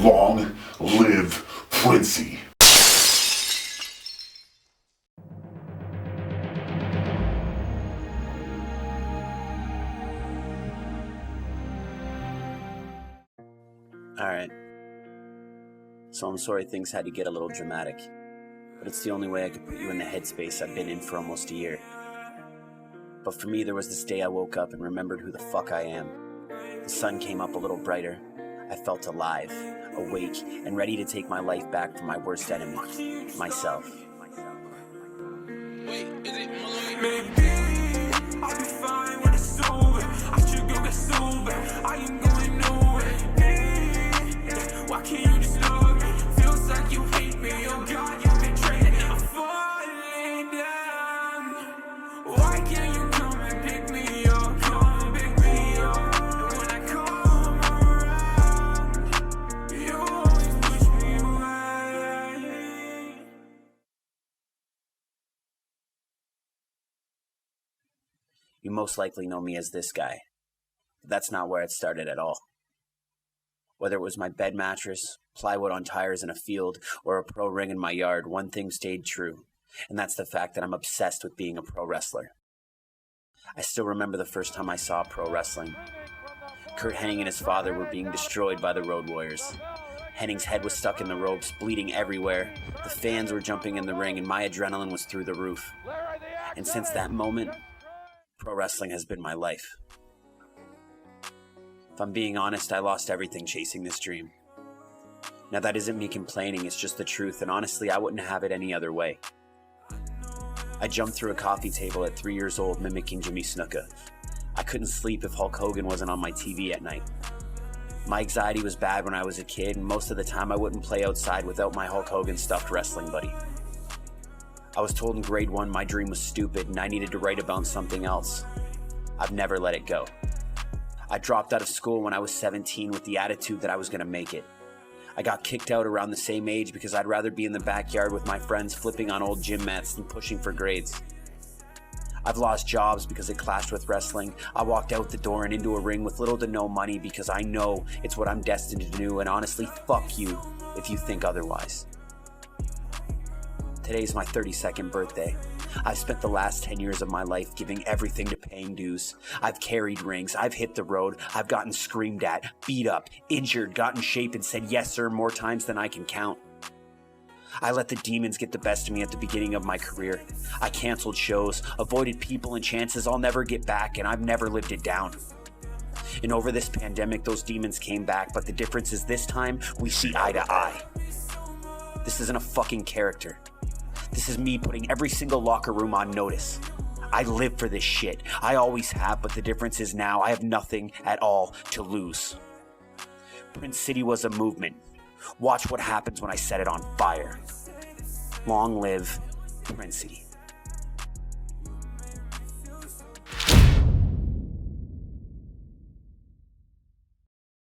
Long live Princey. Alright. So I'm sorry things had to get a little dramatic, but it's the only way I could put you in the headspace I've been in for almost a year. But for me, there was this day I woke up and remembered who the fuck I am. The sun came up a little brighter. I felt alive, awake, and ready to take my life back from my worst enemy, myself. Maybe I'll be fine when it's over. I should go get sober. I ain't going nowhere. Why can't you just love me? Feels like you hate me. Oh God, you betrayed me. I'm falling down. Why can't you come and pick me up? Come and pick me up. And when I come around, you always push me away. You most likely know me as this guy, but that's not where it started at all. Whether it was my bed mattress, plywood on tires in a field, or a pro ring in my yard, one thing stayed true, and that's the fact that I'm obsessed with being a pro wrestler. I still remember the first time I saw pro wrestling. Kurt Hennig and his father were being destroyed by the Road Warriors. Hennig's head was stuck in the ropes, bleeding everywhere. The fans were jumping in the ring, and my adrenaline was through the roof. And since that moment, pro wrestling has been my life. If I'm being honest, I lost everything chasing this dream. Now that isn't me complaining, it's just the truth, and honestly, I wouldn't have it any other way. I jumped through a coffee table at 3 years old mimicking Jimmy Snuka. I couldn't sleep if Hulk Hogan wasn't on my TV at night. My anxiety was bad when I was a kid, and most of the time I wouldn't play outside without my Hulk Hogan stuffed wrestling buddy. I was told in grade 1 my dream was stupid and I needed to write about something else. I've never let it go. I dropped out of school when I was 17 with the attitude that I was going to make it. I got kicked out around the same age because I'd rather be in the backyard with my friends flipping on old gym mats than pushing for grades. I've lost jobs because it clashed with wrestling. I walked out the door and into a ring with little to no money because I know it's what I'm destined to do, and honestly, fuck you if you think otherwise. Today's my 32nd birthday. I've spent the last 10 years of my life giving everything to paying dues. I've carried rings, I've hit the road, I've gotten screamed at, beat up, injured, got in shape, and said yes sir more times than I can count. I let the demons get the best of me at the beginning of my career. I canceled shows, avoided people and chances I'll never get back, and I've never lived it down. And over this pandemic, those demons came back, but the difference is this time, we see eye to eye. This isn't a fucking character. This is me putting every single locker room on notice. I live for this shit. I always have, but the difference is now I have nothing at all to lose. Prince City was a movement. Watch what happens when I set it on fire. Long live Princey.